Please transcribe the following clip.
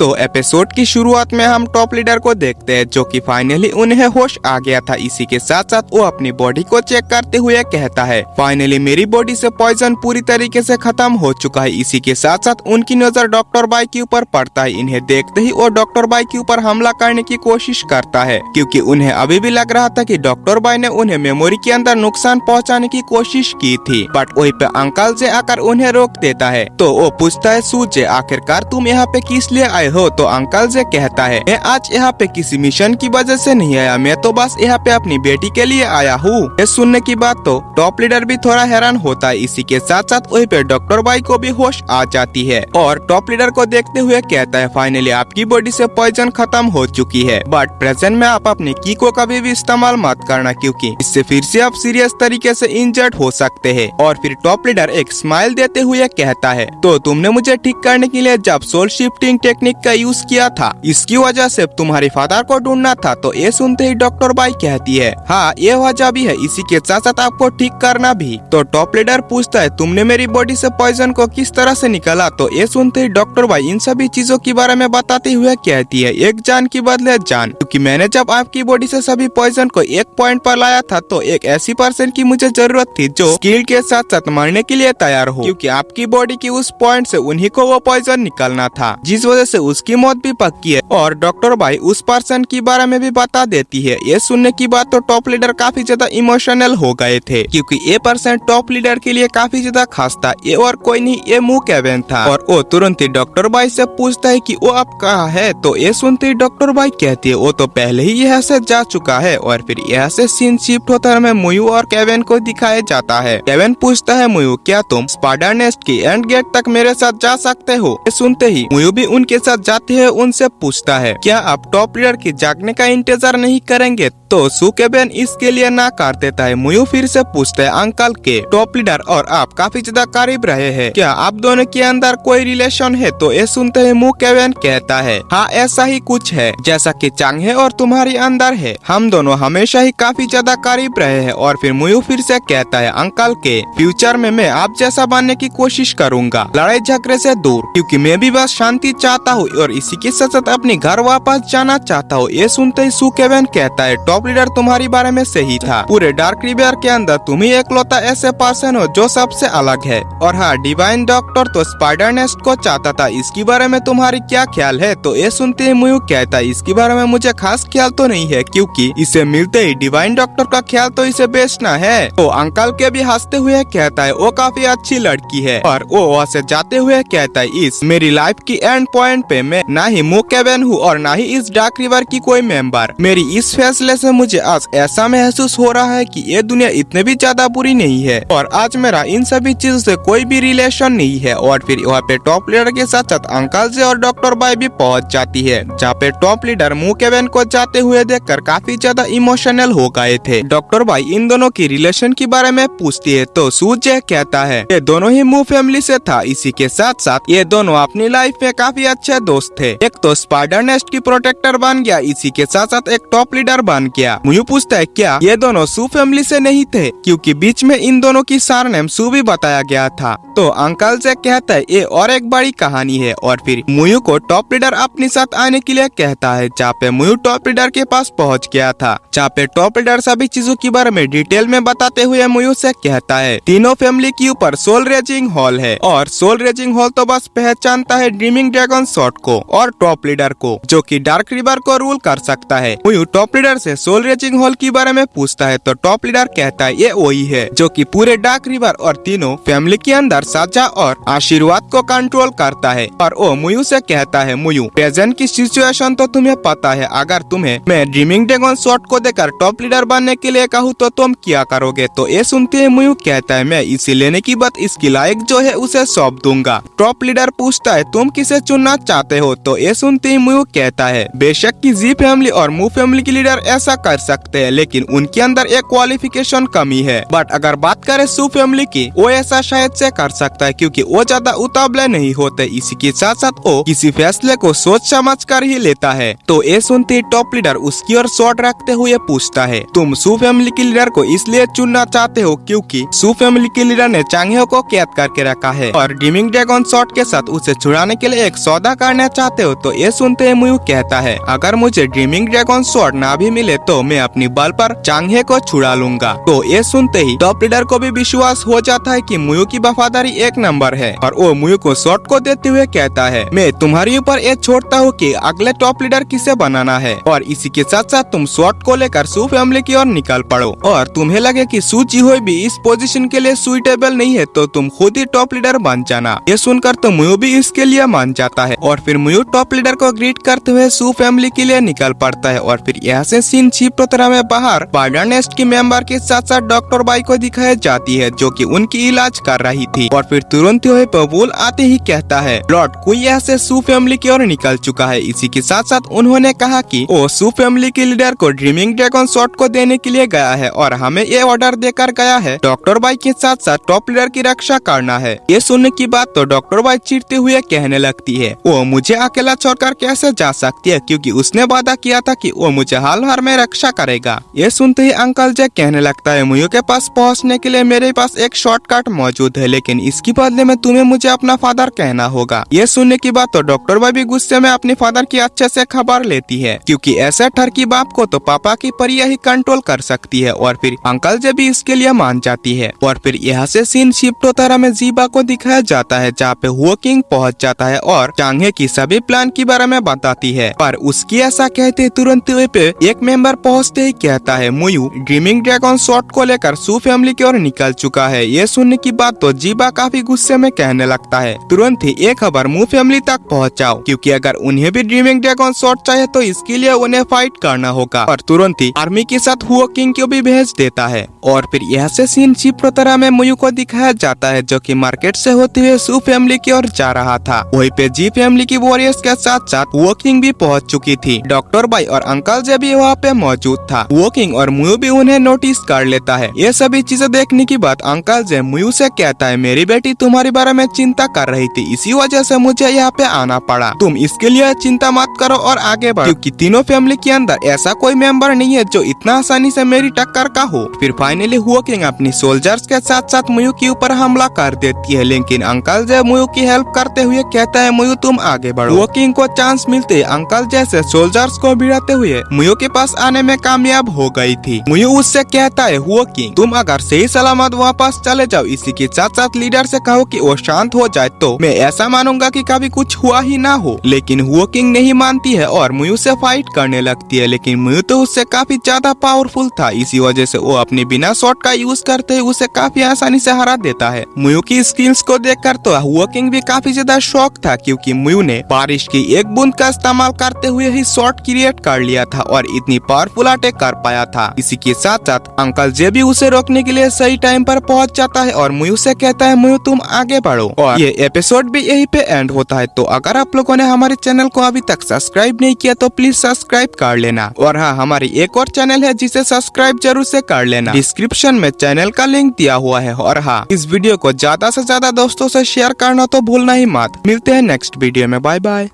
तो एपिसोड की शुरुआत में हम टॉप लीडर को देखते हैं जो कि फाइनली उन्हें होश आ गया था। इसी के साथ साथ वो अपनी बॉडी को चेक करते हुए कहता है फाइनली मेरी बॉडी से पॉइजन पूरी तरीके से खत्म हो चुका है। इसी के साथ साथ उनकी नजर डॉक्टर बाई के ऊपर पड़ता है। इन्हें देखते ही वो डॉक्टर बाई के ऊपर हमला करने की कोशिश करता है क्योंकि उन्हें अभी भी लग रहा था कि डॉक्टर बाई ने उन्हें मेमोरी के अंदर नुकसान पहुँचाने की कोशिश की थी। बट वहीं पे अंकल जे आकर उन्हें रोक देता है। तो वो पूछता है सूजे आखिरकार तुम यहाँ पे किस लिए आए हो? तो अंकल जे कहता है मैं आज यहाँ पे किसी मिशन की वजह से नहीं आया, मैं तो बस यहाँ पे अपनी बेटी के लिए आया हूँ। ये सुनने की बात तो टॉप लीडर भी थोड़ा हैरान होता है। इसी के साथ साथ वहीं पे डॉक्टर बाई को भी होश आ जाती है और टॉप लीडर को देखते हुए कहता है फाइनली आपकी बॉडी से पॉइजन खत्म हो चुकी है, बट प्रेजेंट में आप अपनी की को कभी भी इस्तेमाल मत करना क्योंकि इससे फिर से आप सीरियस तरीके से इंजर्ड हो सकते हैं। और फिर टॉप लीडर एक स्माइल देते हुए कहता है तो तुमने मुझे ठीक करने के लिए जब सोल शिफ्टिंग टेक्निक का यूज किया था इसकी वजह से तुम्हारे फादर को ढूंढना था। तो ये सुनते ही डॉक्टर बाई कहती है हाँ ये वजह भी है, इसी के साथ साथ आपको ठीक करना भी। तो टॉप लीडर पूछता है तुमने मेरी बॉडी से पॉइजन को किस तरह से निकाला? तो ये सुनते ही डॉक्टर बाई इन सभी चीजों के बारे में बताते हुए कहती है एक जान की बदले जान, क्योंकि मैंने जब आपकी बॉडी से सभी पॉइजन को एक पॉइंट पर लाया था तो एक ऐसी पर्सन की मुझे जरूरत थी जो स्किल के साथ साथ मरने के लिए तैयार हो, क्योंकि आपकी बॉडी की उस पॉइंट से उन्हीं को वो पॉइजन निकालना था जिस वजह से उसकी मौत भी पक्की है। और डॉक्टर बाई उस पर्सन के बारे में भी बता देती है। ये सुनने की बात तो टॉप लीडर काफी ज्यादा इमोशनल हो गए थे क्योंकि ये पर्सन टॉप लीडर के लिए काफी ज्यादा खास था। ये और कोई नहीं ये मू केविन था। और वो तुरंत ही डॉक्टर बाई से पूछता है कि वो अब कहाँ है? तो ये सुनते ही डॉक्टर बाई कहती है वो तो पहले ही यहाँ से जा चुका है। और फिर यहाँ से सीन शिफ्ट होता है, मुयू और केविन को दिखाया जाता है। केविन पूछता है मुयू क्या तुम स्पाइडर नेस्ट की एंड गेट तक मेरे साथ जा सकते हो? ये सुनते ही मुयू भी उनके साथ जाते हैं। उनसे पूछता है क्या आप टॉप लीडर की जागने का इंतजार नहीं करेंगे? तो सू केविन इसके लिए ना कर देता है। मुयू फिर से पूछता है अंकल के टॉप लीडर और आप काफी ज्यादा करीब रहे हैं, क्या आप दोनों के अंदर कोई रिलेशन है? तो ये सुनते ही मू केविन कहता है हाँ ऐसा ही कुछ है, जैसा कि चांग है और तुम्हारे अंदर है, हम दोनों हमेशा ही काफी ज्यादा करीब रहे हैं। और फिर मुयू फिर से कहता है अंकल के फ्यूचर में मैं आप जैसा बनने की कोशिश करूंगा, लड़ाई झगड़े से दूर, क्योंकि मैं भी बस शांति चाहता हूँ और इसी के साथ साथ अपने घर वापस जाना चाहता हूँ। ये सुनते ही सू केविन कहता है टॉप लीडर तुम्हारी बारे में सही था, पूरे डार्क रिवर के अंदर तुम ही एकलौता ऐसे पर्सन हो जो सबसे अलग है। और हाँ डिवाइन डॉक्टर तो स्पाइडर नेस्ट को चाहता था, इसके बारे में तुम्हारी क्या ख्याल है? तो ये सुनते ही मुयू कहता है इसके बारे में मुझे खास ख्याल तो नहीं है क्योंकि इसे मिलते ही डिवाइन डॉक्टर का ख्याल तो इसे बेचना है। तो अंकल के भी हंसते हुए कहता है वो काफी अच्छी लड़की है। और वो वहाँ से जाते हुए कहता है इस मेरी लाइफ की एंड पॉइंट पे मैं ना ही मू केविन हूँ और ना ही इस डार्क रिवर की कोई मेंबर। मेरी इस फैसले से मुझे आज ऐसा महसूस हो रहा है कि ये दुनिया इतने भी ज्यादा बुरी नहीं है और आज मेरा इन सभी चीजों से कोई भी रिलेशन नहीं है। और फिर वहाँ पे टॉप लीडर के साथ साथ अंकल जे और डॉक्टर बाई भी पहुँच जाती है, जहाँ पे टॉप लीडर मू केविन को जाते हुए देखकर काफी ज्यादा इमोशनल हो गए थे। डॉक्टर बाई इन दोनों की रिलेशन के बारे में पूछती है तो सूजे कहता है ये दोनों ही मू फैमिली से था। इसी के साथ साथ ये दोनों अपनी लाइफ में काफी अच्छे दोस्त थे, एक तो स्पाइडर नेस्ट की प्रोटेक्टर बन गया, इसी के साथ साथ एक टॉप लीडर बन गया। मुझे पूछता है क्या ये दोनों सू फैमिली से नहीं थे, क्योंकि बीच में इन दोनों की सरनेम सू भी बताया गया था। तो अंकल से कहता है ये और एक बड़ी कहानी है। और फिर मुयू को टॉप लीडर अपने साथ आने के लिए कहता है, जहाँ पे मुयू टॉप लीडर के पास पहुँच गया था, जहाँ पे टॉप लीडर सभी चीजों के बारे में डिटेल में बताते हुए मुयू से कहता है तीनों फैमिली के ऊपर सोल रेजिंग हॉल है और सोल रेजिंग हॉल तो बस पहचानता है ड्रीमिंग ड्रैगन शॉट को और टॉप लीडर को, जो कि डार्क रिवर को रूल कर सकता है। मुयू टॉप लीडर से सोल रेजिंग हॉल के बारे में पूछता है तो टॉप लीडर कहता है ये वही है जो कि पूरे डार्क रिवर और तीनों फैमिली के अंदर सजा और आशीर्वाद को कंट्रोल करता है। और वो मुयू से कहता है मुयू प्रेजेंट की सिचुएशन तो तुम्हें पता है, अगर तुम्हें मैं ड्रीमिंग ड्रैगन शॉट को देकर टॉप लीडर बनने के लिए कहूँ तो तुम क्या करोगे? तो ये सुनते ही मुयू कहता है मैं इसे लेने की बात इसकी लायक जो है उसे सौंप दूंगा। टॉप लीडर पूछता है तुम किसे चुनना चाहते हो? तो ये सुनते ही मुयू कहता है बेशक की जी फैमिली और मू फैमिली के लीडर ऐसा कर सकते हैं, लेकिन उनके अंदर एक क्वालिफिकेशन कमी है। बट अगर बात करें सू फैमिली की, वो ऐसा शायद से कर सकता है क्योंकि वो ज्यादा उतावले नहीं होते, इसी के साथ साथ वो किसी फैसले को सोच समझ कर ही लेता है। तो ये सुनते ही टॉप लीडर उसकी ओर शॉट रखते हुए पूछता है तुम सू फैमिली के लीडर को इसलिए चुनना चाहते हो क्योंकि सू फैमिली के लीडर ने चांगहेओ को कैद करके रखा है और ड्रीमिंग ड्रैगन शॉट के साथ उसे छुड़ाने के लिए एक सौदा करना चाहते हो? तो ये सुनते ही मुयू कहता है अगर मुझे ड्रीमिंग ड्रैगन स्वॉर्ड ना भी मिले तो मैं अपनी बल पर चांगहे को छुड़ा लूंगा। तो ये सुनते ही टॉप लीडर को भी विश्वास हो जाता है कि मुयू की वफादारी एक नंबर है और वो मुयू को स्वॉर्ड को देते हुए कहता है मैं तुम्हारे ऊपर ये छोड़ता हूँ कि अगले टॉप लीडर किसे बनाना है और इसी के साथ साथ तुम स्वॉर्ड को लेकर सू फैमिली की ओर निकल पड़ो और तुम्हें लगे कि सू जिहोई भी इस पोजीशन के लिए सुइटेबल नहीं है तो तुम खुद ही टॉप लीडर बन जाना। ये सुनकर तो मुयू भी इसके लिए मान जाता है और फिर मुयू टॉप लीडर को ग्रीट करते हुए सू फैमिली के लिए निकल पड़ता है। और फिर यहाँ से सीन छिपटोतरा में बाहर स्पाइडर नेस्ट की मेंबर के साथ साथ डॉक्टर बाई को दिखाई जाती है जो कि उनकी इलाज कर रही थी और फिर तुरंत ही बबूल आते ही कहता है लॉर्ड कोई यहाँ से सू फैमिली की ओर निकल चुका है। इसी के साथ साथ उन्होंने कहा कि वो सू फैमिली के लीडर को ड्रीमिंग ड्रैगन स्वॉर्ड को देने के लिए गया है और हमें ये ऑर्डर देकर गया है डॉक्टर बाई के साथ साथ टॉप लीडर की रक्षा करना है। ये सुनने की बात तो डॉक्टर बाई चिढ़ते हुए कहने लगती है वो मुझे अकेला छोड़कर कैसे जा सकती है क्योंकि उसने वादा किया था कि वो मुझे हाल हाल में रक्षा करेगा। ये सुनते ही अंकल जैक कहने लगता है मुयू के पास पहुँचने के लिए मेरे पास एक शॉर्टकट मौजूद है लेकिन इसके बदले में तुम्हें मुझे अपना फादर कहना होगा। ये सुनने की बात तो डॉक्टर बाई भी गुस्से में अपने फादर की अच्छे से खबर लेती है क्योंकि ऐसे ठरकी बाप को तो पापा की परिया ही कंट्रोल कर सकती है और फिर अंकल जब भी इसके लिए मान जाती है। और फिर यहाँ से सीन छिपटोतरा में जीबा को दिखाया जाता है जहाँ पे हुओ किंग पहुँच जाता है और चांगे की सभी प्लान के बारे में बताती है पर उसकी ऐसा कहते तुरंत पे एक मेंबर पहुँचते ही कहता है मुयू ड्रीमिंग ड्रैगन स्वॉर्ड को लेकर सू फैमिली की ओर निकल चुका है। ये सुनने की बात तो जीबा काफी गुस्से में कहने लगता है तुरंत ही ये खबर मू फैमिली तक पहुँचाओ क्योंकि अगर उन्हें भी ड्रीमिंग ड्रैगन स्वॉर्ड चाहिए तो इसके लिए उन्हें फाइट करना होगा। और तुरंत ही आर्मी के साथ हुओ किंग को भी भेज देता है। और फिर यहाँ से सीन छिपटोतरा में मुयू को दिखाया जाता है जो कि मार्केट से होते हुए सू फैमिली की ओर जा रहा था। वहीं पे जी फैमिली की वॉरियर्स के साथ साथ हुओ किंग भी पहुँच चुकी थी। डॉक्टर बाई और अंकल जे भी वहाँ पे मौजूद था। हुओ किंग और मुयू भी उन्हें नोटिस कर लेता है। ये सभी चीजें देखने के बाद अंकल जे मुयू से कहता है मेरी बेटी तुम्हारे बारे में चिंता कर रही थी इसी वजह से मुझे यहाँ पे आना पड़ा। तुम इसके लिए चिंता मत करो और आगे बढ़ो क्योंकि तीनों फैमिली के अंदर ऐसा कोई मेंबर नहीं है जो इतना आसानी से मेरी टक्कर का हो। फिर फाइनली हुओ किंग अपनी सोल्जर्स के साथ साथ मुयू के ऊपर हमला कर देती है लेकिन अंकल जे मुयू की हेल्प करते हुए कहता है मुयू तुम आगे बढ़ो। हुओ किंग को चांस मिलते अंकल जैसे सोल्जर्स को भिड़ाते हुए मुयू के पास आने में कामयाब हो गई थी। मुयू उससे कहता है हुओ किंग तुम अगर सही सलामत वापस चले जाओ इसी के साथ साथ लीडर से कहो कि वो शांत हो जाए तो मैं ऐसा मानूंगा कि कभी कुछ हुआ ही ना हो। लेकिन हुओ किंग नहीं मानती है और मुयू से फाइट करने लगती है लेकिन मुयू तो उससे काफी ज्यादा पावरफुल था इसी वजह से वो अपने बिना शॉट का यूज करते हुए उसे काफी आसानी से हरा देता है। मुयू की स्किल्स को देखकर तो हुओ किंग भी काफी ज्यादा शॉक था क्योंकि मुयू ने बारिश की एक बूंद का इस्तेमाल करते हुए ही शॉट क्रिएट कर लिया था और इतनी पावरफुल अटैक कर पाया था। इसी के साथ साथ अंकल जे भी उसे रोकने के लिए सही टाइम पर पहुंच जाता है और मुयू से कहता है मुयू तुम आगे बढ़ो। और ये एपिसोड भी यही पे एंड होता है। तो अगर आप लोगों ने हमारे चैनल को अभी तक सब्सक्राइब नहीं किया तो प्लीज सब्सक्राइब कर लेना। और हाँ हमारी एक और चैनल है जिसे सब्सक्राइब जरूर से कर लेना। डिस्क्रिप्शन में चैनल का लिंक दिया हुआ है। और हाँ इस वीडियो को ज्यादा से ज्यादा दोस्तों से शेयर करना तो भूलना ही मत। मिलते हैं नेक्स्ट वीडियो में। Bye bye.